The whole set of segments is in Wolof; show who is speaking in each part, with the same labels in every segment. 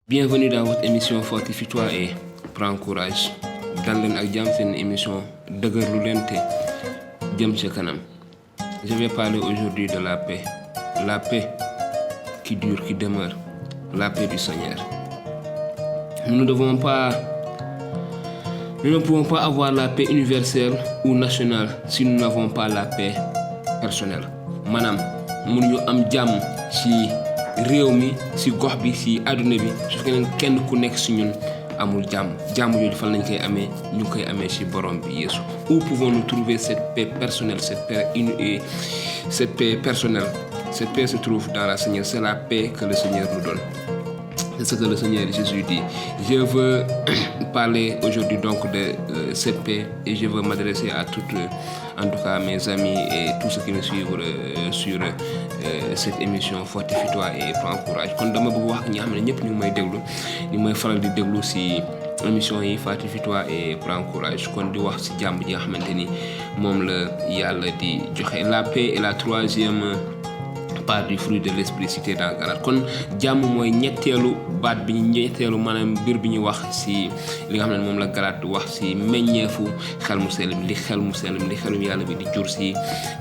Speaker 1: Bienvenue dans votre émission Fortifie-toi et prends courage. Dal leen ak jàmm seen émission dëgërlu leen te jëm ca kanam. Je vais parler aujourd'hui de la paix. La paix qui dure, qui demeure. La paix du Seigneur. Nous ne pouvons pas avoir la paix universelle ou nationale si nous n'avons pas la paix personnelle. Maanaam mënuñu am jàmm ci réew mi ci gox bi ci àdduna bi su fekkee kenn ku nekk ci ñun amul jàmm jooju fan lañ koy amee ñu koy amee ci borom bi Yeesu. Où pouvons-nous trouver cette paix personnelle, cette paix personnelle? Cette paix se trouve dans la Seigneur. C'est la paix que le Seigneur nous donne. C'est ce que le Seigneur Jésus dit. Je veux parler aujourd'hui donc de cette paix et je veux m'adresser à toutes, en tout cas mes amis et tous ceux qui me suivent sur cette émission Fortifie-toi et prends courage. Kon dama bëgg wax ak ñi xam ne ñëpp ñu ngi may déglu ñu may faral di déglu ci émission yi Fortifie-toi et prends courage kon di wax ci jàmm ji nga xamante ni moom la Yàlla di joxe. La paix est la troisième part du fruit de l'esprit cité dans Galates. Kon jàmm mooy ñetteelu baat bi ñetteelu maanaam mbir bi ñu wax ci li nga xam ne moom la Galates wax ci meññeefu xel mu sell li xelum Yàlla bi di jur ci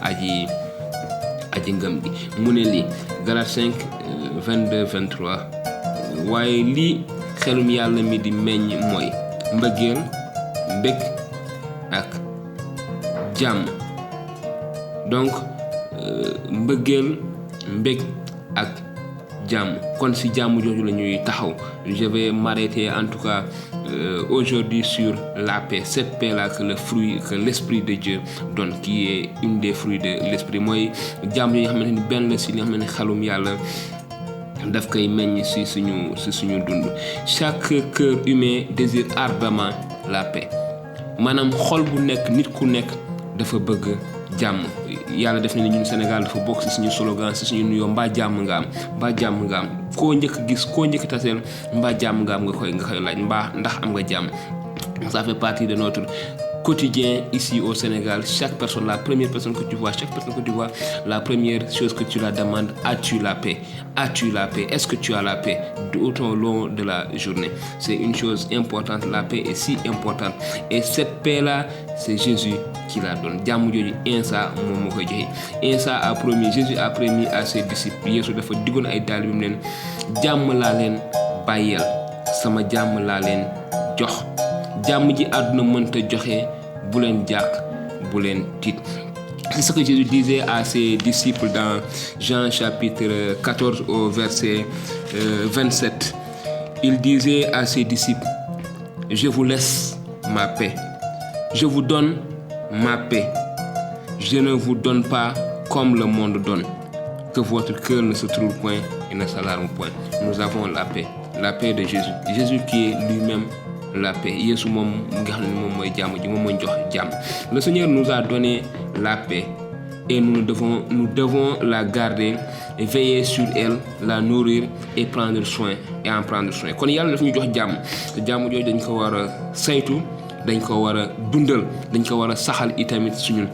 Speaker 1: aji ngëm bi mu ne li Galates 5 22 23 waaye lii xelum Yàlla mi di meññ mooy mbëggeel mbég ak jàmm. Donc mbëggeel mbég ak jàmm kon ci jàmm jooju la ñuy taxaw. Je vais m'arrêter en tout cas aujourd'hui sur la paix, cette paix là que l'esprit de Dieu donne, qui est une des fruits de l'esprit. Mooy jàmm yi nga xamante ni benn la ci li nga xamante ni xelum Yàlla daf koy meññ ci suñu dund. Chaque cœur humain désire ardemment la paix. Maanaam xol bu nekk nit ku nekk dafa bëgg jàmm. Yàlla def na ni ñun Sénégal dafa bokk ci suñu slogan ci suñu nuyoo mbaa jàmm nga am koo njëkk gis koo njëkk taseel mbaa jàmm nga am nga koy laaj mbaa ndax am nga jàmm. Ça fait partie de notre quotidien ici au Sénégal. Chaque personne, la première personne que tu vois, la première chose que tu la demandes, as-tu la paix? As-tu la paix? Est-ce que tu as la paix tout au long de la journée? C'est une chose importante. La paix est si importante. Et cette paix-là, c'est Jésus qui la donne. Jàmm jooju Insa moom moo koy joxe. Jésus a promis à ses disciples. Yeesu dafa diggoon ay taalibeem leen jàmm laa leen bàyyeel sama jàmm laa leen jox. Jàmm ji àdduna mënta joxe bu leen jàq bu leen tiit. C'est ce que Jésus disait à ses disciples dans Jean chapitre 14 au verset 27. Il disait à ses disciples: Je vous laisse ma paix. Je vous donne ma paix. Je ne vous donne pas comme le monde donne. Que votre cœur ne se trouble point et ne s'alarme point. Nous avons la paix de Jésus. Jésus qui est lui-même la paix. Yeesu moom nga xam ne moom mooy jàmm ji moom mooy jox jàmm. Le Seigneur nous a donné la paix et nous devons la garder et veiller sur elle, la nourrir et en prendre soin. Kon Yàlla daf ñu jox jàmm te jàmm jooju dañ ko war a saytu dañ ko war a dundal dañ ko war a saxal itamit suñu.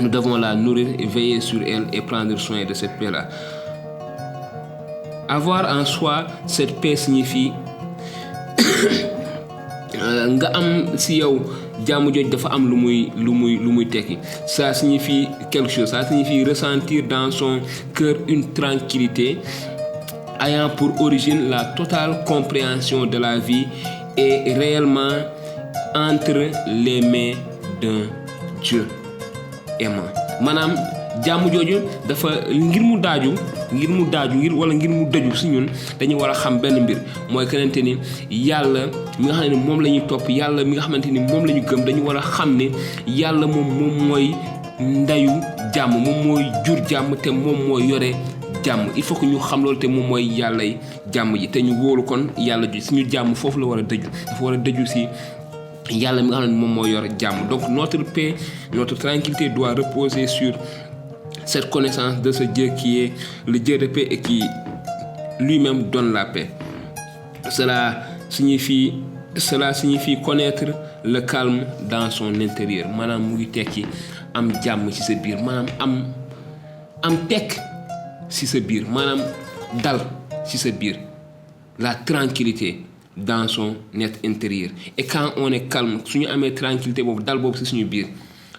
Speaker 1: Nous devons la nourrir et veiller sur elle et prendre soin de cette paix-là. Avoir en soi cette paix signifie nga am ci yow jàmm jooju dafa am lu muy tekki. Ça signifie quelque chose. Ça signifie ressentir dans son cœur une tranquillité ayant pour origine la totale compréhension de la vie et réellement entre les mains d'un Dieu aimant. Maanaam jàmm jooju dafa ngir mu dëju ci ñun dañu war a xam benn mbir mooy kenente ni Yàlla mi nga xam ne moom la ñuy topp, Yàlla mi nga xamante ni moom la ñu gëm, dañu war a xam ne Yàlla moom mooy ndeyu jàmm, moom mooy jur jàmm te moom mooy yore jàmm. Il faut que ñu xam loolu te moom mooy Yàllay jàmm ji te ñu wóolu kon Yàlla ji suñu jàmm foofu la war a dëju. Dafa war a dëju ci Yàlla mi nga xam ne moom moo yor jàmm. Donc notre paix, notre tranquillité doit reposer sur cette connaissance de ce Dieu qui est le Dieu de paix et qui lui-même donne la paix. Cela signifie connaître le calme dans son intérieur. Maanaam mu ngi tekki am jàmm ci sa biir, maanaam am tekk ci sa biir, maanaam dal ci sa biir. la tranquillité dans son être intérieur. Et quand on est calme suñu amee tranquillité boobu dal boobu ci suñu biir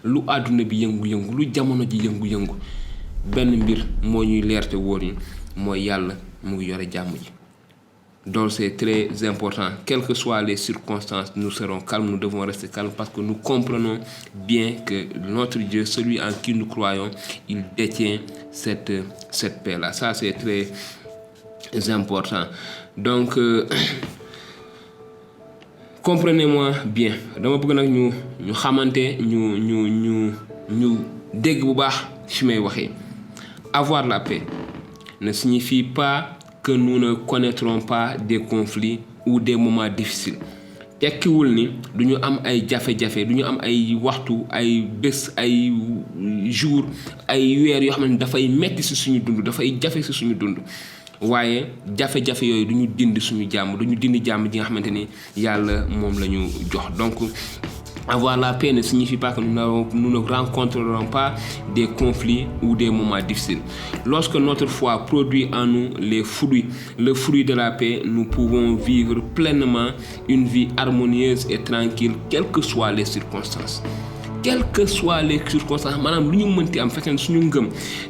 Speaker 1: lu àdduna bi yëngu-yëngu lu jamono ji yëngu-yëngu benn mbir moo ñuy leer te wóor ñu mooy yàlla mu ngi yore jàmm ji. Donc c'est très important. Quelles que soient les circonstances, nous serons calmes, nous devons rester calmes parce que nous comprenons bien que notre Dieu, celui en qui nous croyons, il détient cette paix-là. Ça, c'est très important. Donc, comprenez-moi bien. Dama bëgg nag ñu xamante ñu dégg bu baax fi may waxee. Avoir la paix ne signifie pas que nous ne connaîtrons pas des conflits ou des moments difficiles. tekkiwul ni duñu am ay jafe-jafe duñu am ay waxtu ay bés ay jour ay weer yoo xam ne dafay metti ci suñu dund dafay jafe ci suñu dund waaye jafe-jafe yooyu duñu dindi suñu jàmm duñu dindi jàmm ji nga xamante ni yàlla moom la ñu jox. Donc avoir la paix ne signifie pas que nous ne rencontrerons pas des conflits ou des moments difficiles. Lorsque notre foi produit en nous le fruit de la paix, nous pouvons vivre pleinement une vie harmonieuse et tranquille, quelles que soient les circonstances. Quelles que soient les circonstances, maanaam lu ñu mënti am fekkee suñu ngëm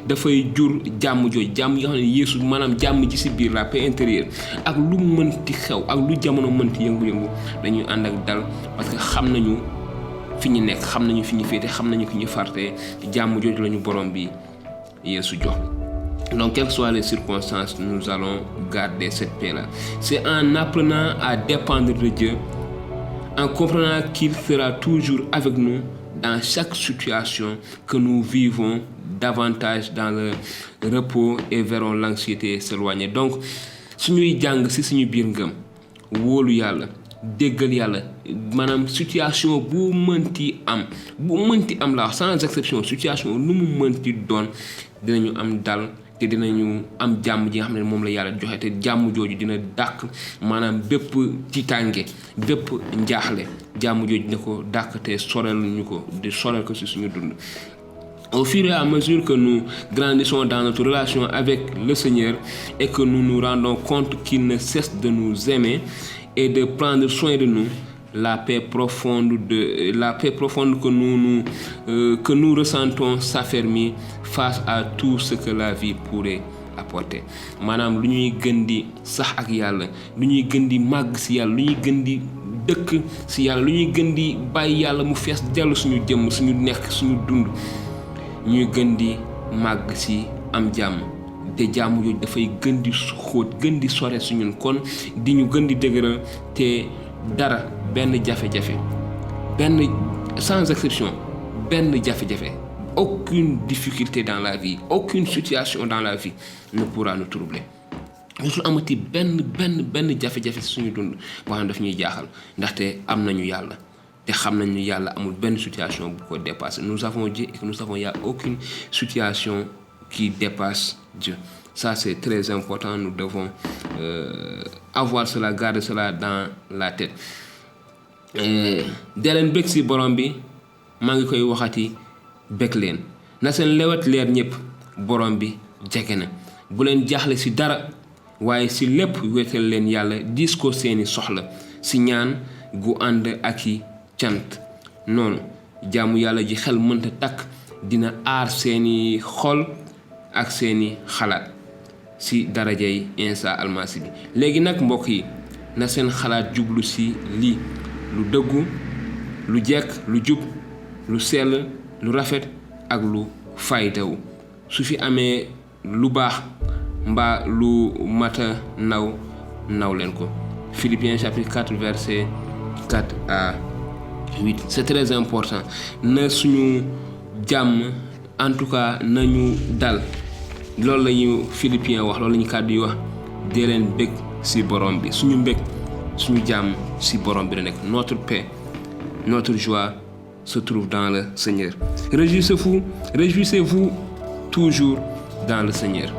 Speaker 1: dafay jur jàmm jooju jàmm yi nga xam ne Yeesu maanaam jàmm ji ci biir la paix intérieure ak lu mënti xew ak lu jamono mënti yëngu-yëngu dañuy ànd ak dal parce que xam nañu fi ñu nekk xam nañu fi ñu féete xam nañu ki ñu farte jàmm jooju lañu borom bi Yeesu jox. Donc quelles que soient les circonstances, nous allons garder cette paix-là. C'est en apprenant à dépendre de Dieu, en comprenant qu'il sera toujours avec nous dans chaque situation que nous vivons davantage dans le repos et verrons l'anxiété s'éloigner. Donc suñuy jàng ci suñu biir ngëm wóolu yàlla déggal yàlla maanaam situation bu mënti am la sans exception situation lu mu mënti doon dinañu am dal te dinañu am jàmm ji nga xam ne moom la yàlla joxe te jàmm jooju dina dàq maanaam bépp tiitaange bépp njaaxle jàmm jooju dina ko dàq te sorel ko ci suñu dund. Au fur et à mesure que nous grandissons dans notre relation avec le Seigneur et que nous nous rendons compte qu'il ne cesse de nous aimer et de prendre soin de nous, la paix profonde que nous ressentons s'affermit face à tout ce que la vie pourrait apporter. Maanaam lu ñuy gën di sax ak yàlla lu ñuy gën di màgg ci yàlla lu ñuy gën di dëkk ci yàlla lu ñuy gën di bàyyi yàlla mu fees dellu suñu jëmm suñu nekk suñu dund ñuy gën di màgg ci am jàmm te jàmm yooyu dafay gën di xóot gën di sore suñun kon di ñu gën di dëgëral te dara benn jafe-jafe benn sans exception benn jafe-jafe aucune difficulté dans la vie aucune situation dans la vie ne pourra nous troubler. ñu amati benn jafe-jafe ci suñu dund boo xam ne daf ñuy jaaxal ndaxte am nañu yàlla te xam nañu yàlla amul benn situation bu ko dépasser. Nous avons Dieu et que nous savons il y a aucune situation qui dépasse Dieu. Ça c'est très important, nous devons avoir cela, garder cela dans la tête. Dee leen bég ci borom bi maa ngi koy waxati bég leen na seen lewet leer ñëpp borom bi jege na bu leen jaaxle ci dara waaye ci lépp wéetal leen yàlla diis ko seeni soxla ci ñaan gu ànd ak i cant noonu jaamu yàlla ji xel mënta takk dina aar seeni xol ak seeni xalaat ci darajay Isa almasi bi. Léegi nag mbokk yi na seen xalaat jublu ci lii lu dëggu lu jekk lu jub lu sell lu rafet ak lu faydawu su fi amee lu baax mbaa lu mata naw leen ko. Philippiens chapitre 4 verset 4 à 8. C'est très important na suñu jàmm en tout cas nañu dal loolu la ñu Philippiens wax loolu la ñu kàddu yi wax dee leen bég ci borom bi suñu mbég suñu jàmm ci borom bi la nekk. Notre paix notre joie se trouve dans le Seigneur. Réjouissez-vous toujours dans le Seigneur.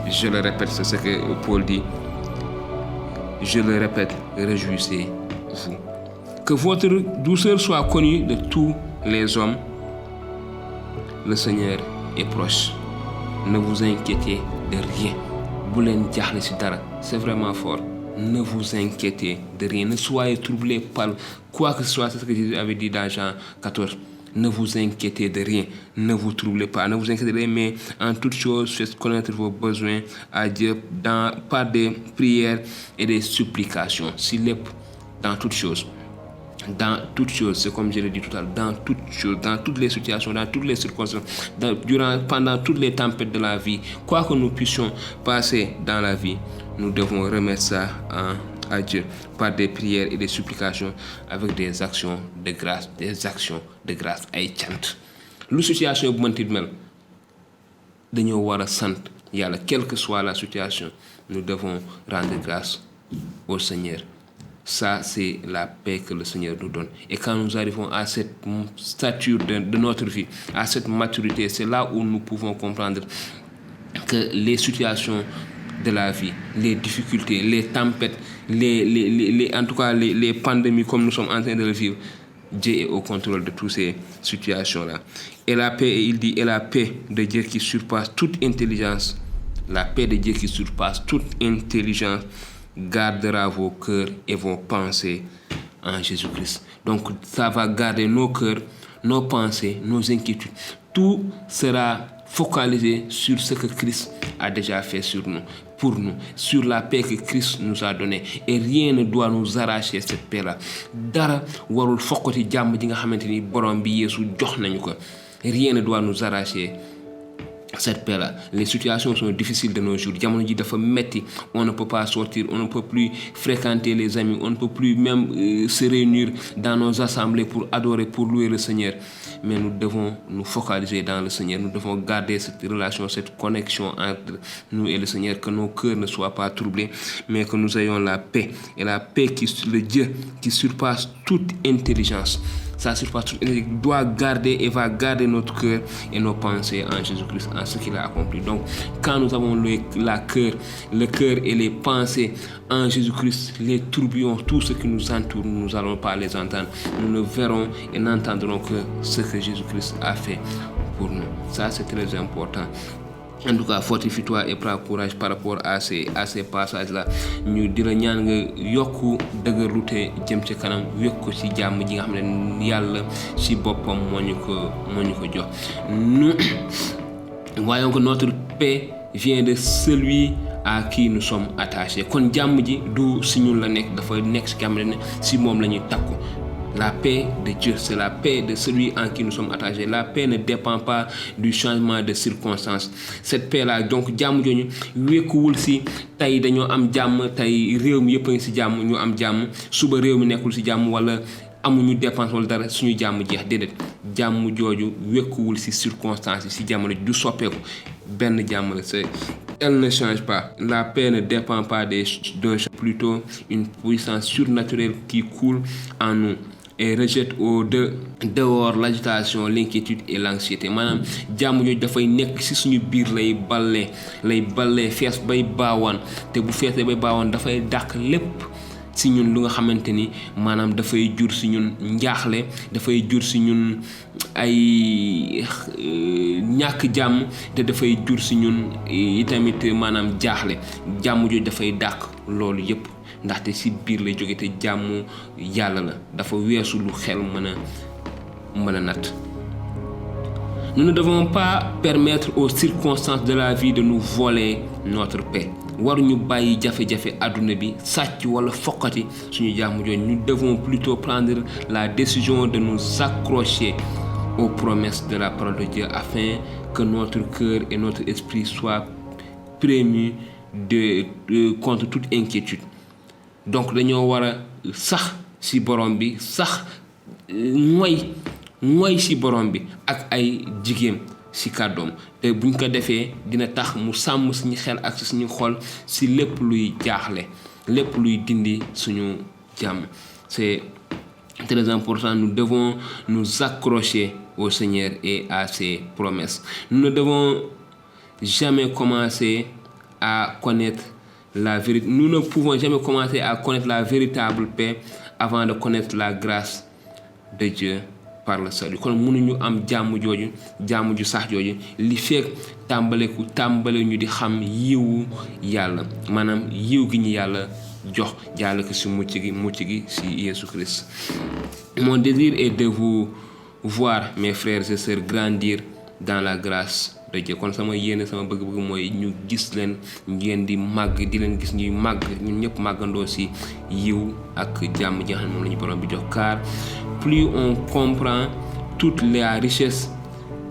Speaker 1: Je le répète, c'est ce que Paul dit. Je le répète, réjouissez-vous. Que votre douceur soit connue de tous les hommes. Le Seigneur est proche. Ne vous inquiétez de rien. Bu leen jaaxle ci dara. C'est vraiment fort. ne vous inquiétez de rien, ne soyez troublés par quoi que ce soit. C'est ce que Jésus avait dit dans Jean 14. Ne vous inquiétez de rien, ne vous troublez pas, ne vous inquiétez de rien, mais en toute chose, faites connaître vos besoins à Dieu par des prières et des supplications. Dans toutes choses. Dans toutes choses, c'est comme je l'ai dit tout à l'heure, dans toutes choses, dans toutes les situations, dans toutes les circonstances, pendant toutes les tempêtes de la vie, quoi que nous puissions passer dans la vie, nous devons remettre ça à Dieu par des prières et des supplications avec des actions de grâce, ay cant. Lu situation bu mënti mel dañoo war a sant Yàlla, quelle que soit la situation, nous devons rendre grâce au Seigneur. Ça, c'est la paix que le Seigneur nous donne. Et quand nous arrivons à cette stature de notre vie, à cette maturité, c'est là où nous pouvons comprendre que les situations de la vie, les difficultés, les tempêtes, en tout cas les pandémies comme nous sommes en train de le vivre, Dieu est au contrôle de toutes ces situations-là. Et la paix, il dit, et la paix de Dieu qui surpasse toute intelligence, la paix de Dieu qui surpasse toute intelligence, gardera vos cœurs et vos pensées en Jésus-Christ. Donc ça va garder nos cœurs, nos pensées, nos inquiétudes. Tout sera focalisé sur ce que Christ a déjà fait pour nous, sur la paix que Christ nous a donnée. Et rien ne doit nous arracher cette paix-là. Dara warul fokkati jàmm ji nga xamanteni borom bi Yesu jox nañu ko. Rien ne doit nous arracher cette paix-là. Les situations sont difficiles de nos jours. Jamono ji dafa metti, on ne peut pas sortir, on ne peut plus fréquenter les amis, on ne peut plus même se réunir dans nos assemblées pour adorer, pour louer le Seigneur. Mais nous devons nous focaliser dans le Seigneur. Nous devons garder cette relation, cette connexion entre nous et le Seigneur, que nos cœurs ne soient pas troublés, mais que nous ayons la paix. Et la paix le Dieu qui surpasse toute intelligence. Ça surpasse toute intelligence, doit garder et va garder notre cœur et nos pensées en Jésus-Christ, en ce qu'il a accompli. Donc, quand nous avons le cœur et les pensées en Jésus-Christ, les tourbillons, tout ce qui nous entoure, nous n'allons pas les entendre. Nous ne verrons et n'entendrons que ce que Jésus-Christ a fait pour nous. Ça, c'est très important. En tout cas, fortifie-toi et prends courage par rapport à ces passages-là. ñu di la ñaan nga yokku dëgërlute jëm ci kanam wekk ko ci jàmm ji nga xam ne Yàlla ci boppam moo ñu ko jox. Nous voyons que notre paix vient de celui à qui nous sommes attachés. Kon jàmm ji du si ñun la nekk, dafa nekk ci xam ne si moom la ñuy takku. La paix de Dieu, c'est la paix de celui en qui nous sommes attachés. La paix ne dépend pas du changement de circonstances. Cette paix-là, donc, jàmm jooju wekkuwul si tey dañoo am jàmm, tey réew mi yëpp a ngi si jàmm, ñu am jàmm, suba réew mi nekkul si jàmm wala amuñu dépense wala dara suñu jàmm jeex. Déedéet, jàmm jooju wekkuwul si circonstances yi si jamono du soppeeku. Benn jàmm la, elle ne change pas. La paix ne dépend pas d'un changement, plutôt une puissance surnaturelle qui coule en nous et rejette dehors l'agitation, l'inquiétude et l'anxiété. Maanaam jàmm jooju dafay nekk ci suñu biir lay ballee fees bay baawaan, te bu feesee bay baawaan dafay dàq lépp ci ñun lu nga xamante ni maanaam dafay jur ci ñun njaaxle, dafay jur ci ñun ay ñàkk jàmm, te dafay jur ci ñun itamit maanaam jaaxle. Jàmm jooju dafay dàq loolu yépp, ndaxte ci biir lay jóge te jàmm Yàlla la, dafa weesu lu xel mën a natt. Nous ne devons pas permettre aux circonstances de la vie de nous voler notre paix. Waruñu bàyyi jafe-jafe àdduna bi sàcc wala fokkati suñu jàmm jooju. Nous devons plutôt prendre la décision de nous accrocher aux promesses de la parole de Dieu afin que notre cœur et notre esprit soient prémunus contre toute inquiétude. Donc dañoo war a sax ci borom bi, sax mooy ci borom bi ak ay jigéem ci kàddoom, te buñ ko defee dina tax mu sàmm suñu xel ak suñu xol ci lépp luy jaaxle, lépp luy dindi suñu jàmm. C'est très important. Nous devons nous accrocher au Seigneur et à ses promesses. Nous ne devons jamais commencer à connaître la vérité. Nous ne pouvons jamais commencer à connaître la véritable paix avant de connaître la grâce de Dieu par le salut. Kon mënuñu am jàmm ju sax jooju li fekk tàmbale ñu di xam yiwu Yàlla, maanaam yiw gi ñu Yàlla jox jaale ko ci mucc gi ci Jésus Christ. Mon désir est de vous voir mes frères et sœurs grandir dans la grâce de Dieu. Kon sama yéene sama bëgg-bëgg mooy ñu gis leen ngeen di màgg di leen gis ñuy màgg ñun ñëpp màggandoo ci yiw ak jàmm ji nga xam ne moom la ñu borom bi jox. Car plus on comprend toute la richesse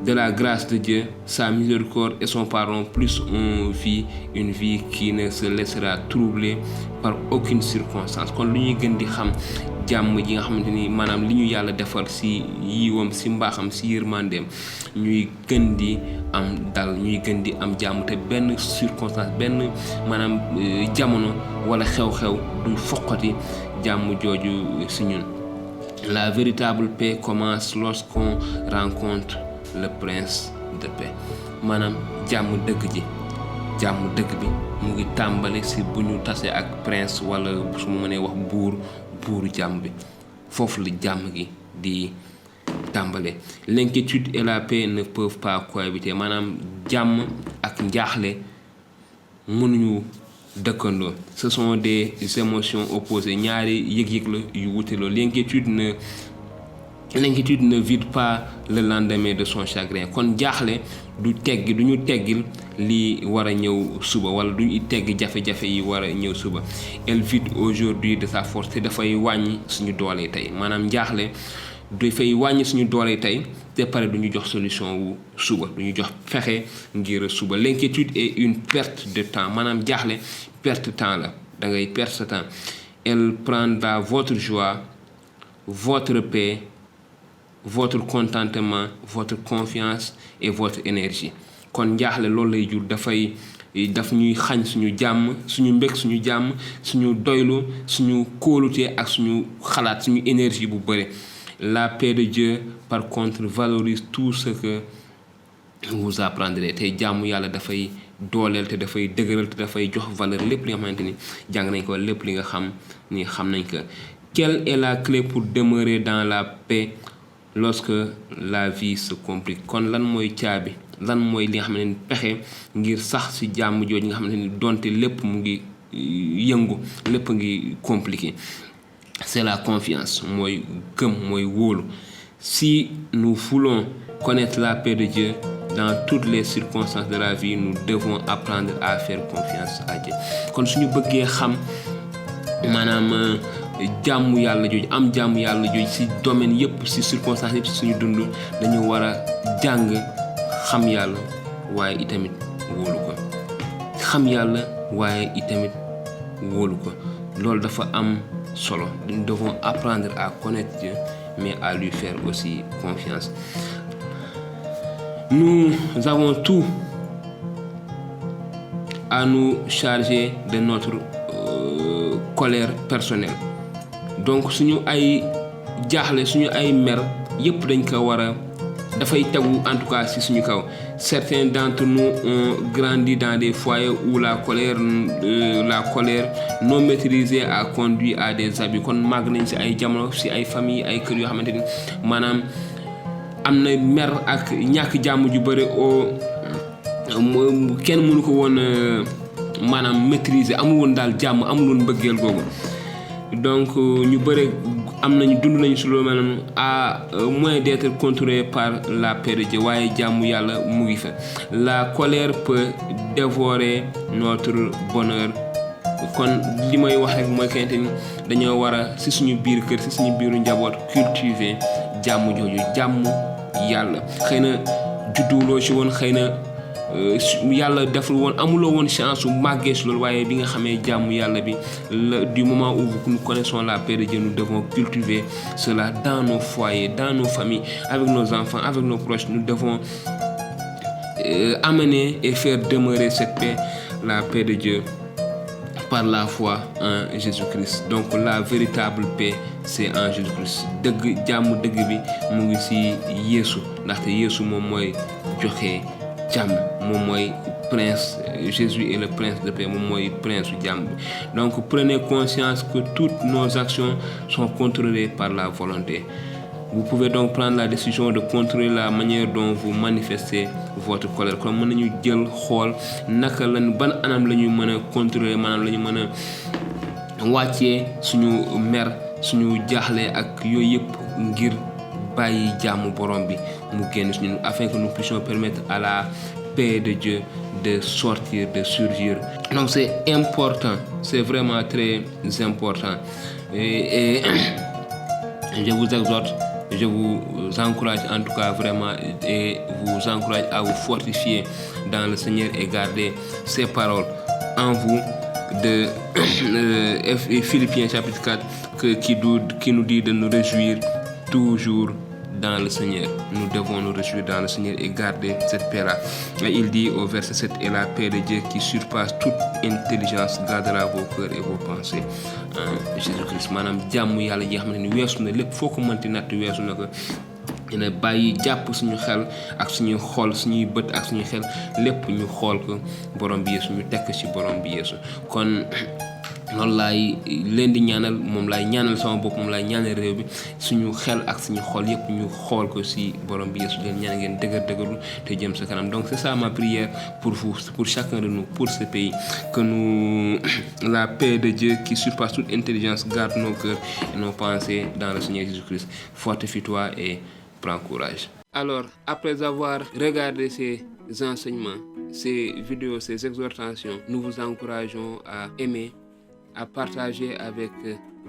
Speaker 1: de la grâce de Dieu, sa miséricorde et son pardon, plus on vit une vie qui ne se laissera troubler par aucune circonstance. Kon lu ñuy gën di xam jàmm ji nga xamante ni maanaam li ñu yàlla defal ci yiwam ci mbaaxam ci yërmandeem ñuy gën di am dal ñuy gën di am jàmm te benn circonstance benn maanaam jamono wala xew-xew du foqati jàmm jooju ci ñun. La véritable paix commence lorsqu'on rencontre le prince de paix. Maanaam jàmm dëgg bi mu ngi tàmbale ci bu ñu tasee ak prince wala su ma mënee wax buuru jàmm bi foofu la jàmm gi di tàmbale. L'inquiétude et la paix ne peuvent pas cohabiter. Maanaam jàmm ak njaaxle mënuñu dëkkandoo. Ce sont des émotions opposées. Ñaari yëg-yëg la yu wute loolu. L'inquiétude ne vide pas le lendemain de son chagrin. Kon jaaxle du ñu teggil li war a ñëw suba wala du ñu tegg jafe-jafe yi war a ñëw suba. Elle vide aujourd'hui de sa force te dafay wàññi suñu doole tey. Maanaam jaaxle dafay wàññi suñu doole tey te pare du ñu jox solution wu suba du ñu jox fexe ngir suba. L'inquiétude est une perte de temps. Maanaam jaaxle perte temps la da ngay perte sa temps. Elle prendra votre joie, votre paix, votre contentement, votre confiance et votre énergie. Kon njaaxle loolu lay jur daf ñuy xañ suñu jàmm suñu mbég suñu jàmm suñu doylu suñu kóolute ak suñu xalaat suñu énergie bu bëri. La paix de Dieu par contre valorise tout ce que vous apprendrez. te jàmm yàlla dafay dooleel te dafay dëgëral te dafay jox valeur lépp li nga xamante ni jàng nañ ko lépp li nga xam nañ ko. Quelle est la clé pour demeurer dans la paix lorsque la vie se complique? Kon lan mooy caabi lan mooy li nga xam ne pexe ngir sax ci jàmm jooju nga xamante ni donte lépp mu ngi yëngu lépp ngi compliqué. C'est la confiance mooy gëm mooy wóolu. Si nous voulons connaître la paix de Dieu dans toutes les circonstances de la vie, nous devons apprendre à faire confiance à Dieu. Kon suñu bëggee xam maanaam jàmm yàlla jooju am jàmm yàlla jooju ci domaine yépp ci circonstances yépp ci suñu dund dañu war a jàng xam yàlla waaye itamit wóolu ko. Xam yàlla waaye itamit wóolu ko loolu dafa am solo. Nous devons apprendre à connaître Dieu mais à lui faire aussi confiance. Nous avons tout à nous charger de notre colère personnelle. Donc suñu ay jaaxle suñu ay mer yépp dañ ko war a dafay tegu en tout cas ci suñu kaw. Certains d'entre nous ont grandi dans des foyers où la colère non maîtrisée a conduit à des abus. Kon màgg nañ ci ay jamono ci ay famille ay kër yoo xamante ni maanaam am na mer ak ñàkk jàmm ju bëri kenn mënu ko woon maanaam maîtriser amul woon daal jàmm amul woon mbëggeel googu. Donc ñu bëri dund nañu ci loolu maanaam à moins d'être contrôlé par la paix de Dieu waaye jàmm yàlla mu ngi fa. La colère peut dévorer notre bonheur. Kon li may wax rek mooy kente ni dañoo war a ci suñu biir kër ci suñu biiru njaboot cultiver jàmm jooju jàmm yàlla. Xëy na judduloo ci woon xëy na yàlla deful woon amuloo woon chance su màggee ci loolu waaye bi nga xamee jàmm yàlla bi du moment où nous connaissons la paix de Dieu nous devons cultiver cela dans nos foyers, dans nos familles, avec nos enfants, avec nos proches. Nous devons amener et faire demeurer cette paix, la paix de Dieu par la foi en Jésus-Christ. Donc la véritable paix c'est en Jésus-Christ. Dëgg jàmm dëgg bi mu ngi ci Yeesu ndaxte Yeesu moom mooy joxe jàmm moom mooy prince. Jésus est le prince de paix moom mooy prince jàmm. Donc prenez conscience que toutes nos actions sont contrôlées par la volonté. Vous pouvez donc prendre la décision de contrôler la manière dont vous manifestez votre colère. Kon mën nañu jël xool naka lañ ban anam la ñu mën a contrôler maanaam la ñu mën wàccee suñu mer suñu jaaxle ak yooyu yëpp ngir bàyyi jaamu borom bi mu génn suñu afin que nous puissions permettre à la paix de Dieu de sortir, de surgir. Donc c'est important, c'est vraiment très important. Et je vous exhorte, je vous encourage en tout cas vraiment et vous encourage à vous fortifier dans le Seigneur et garder ces paroles en vous de Philippiens chapitre 4 qui nous dit de nous réjouir toujours dans le Seigneur. Nous devons nous réjouir dans le Seigneur et garder cette paix-là. Et il dit au verset 7, et la paix de Dieu qui surpasse toute intelligence gardera vos cœurs et vos pensées en Jésus-Christ. Maanaam jàmm yàlla ji nga xam ne weesu na lépp foo ko mënti natt weesu na ko. dina bàyyi jàpp suñu xel ak suñuy xol suñuy bët ak suñuy xel lépp ñu xool ko borom bi Yeesu ñu tekk ci borom bi Yeesu kon loolu laay leen di ñaanal moom laay ñaanal sama bopp moom laay ñaanal réew bi suñu xel ak suñu xol yépp ñu xool ko ci borom bi Yeesu leen ñaan ngeen dëgërlu te jëm sa kanam. Donc c'est ça ma prière pour vous, pour chacun de nous, pour ce pays, que nous la paix de Dieu qui surpasse toute intelligence garde nos cœurs et nos pensées dans le Seigneur Jésus-Christ. Fortifie-toi et prends courage. Alors, après avoir regardé ces enseignements, ces vidéos, ces exhortations, nous vous encourageons à aimer, à partager avec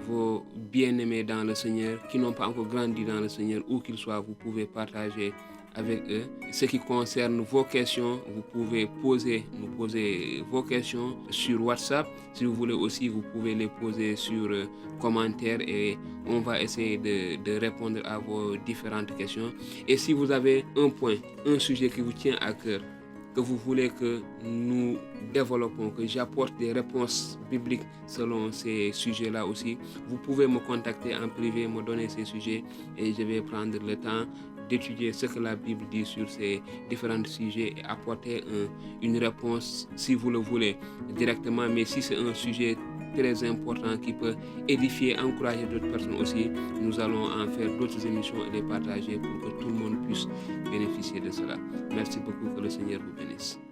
Speaker 1: vos bien-aimés dans le Seigneur qui n'ont pas encore grandi dans le Seigneur, où qu'ils soient, vous pouvez partager avec eux. Ce qui concerne vos questions, vous pouvez nous poser vos questions sur WhatsApp. Si vous voulez aussi, vous pouvez les poser sur commentaires et on va essayer de répondre à vos différentes questions. Et si vous avez un sujet qui vous tient à cœur, que vous voulez que nous développons, que j'apporte des réponses bibliques selon ces sujets-là aussi, vous pouvez me contacter en privé, me donner ces sujets et je vais prendre le temps d'étudier ce que la Bible dit sur ces différents sujets et apporter une réponse si vous le voulez directement. Mais si c'est un sujet très important qui peut édifier, encourager d'autres personnes aussi, nous allons en faire d'autres émissions et les partager pour que tout le monde puisse bénéficier de cela. Merci beaucoup, que le Seigneur vous bénisse.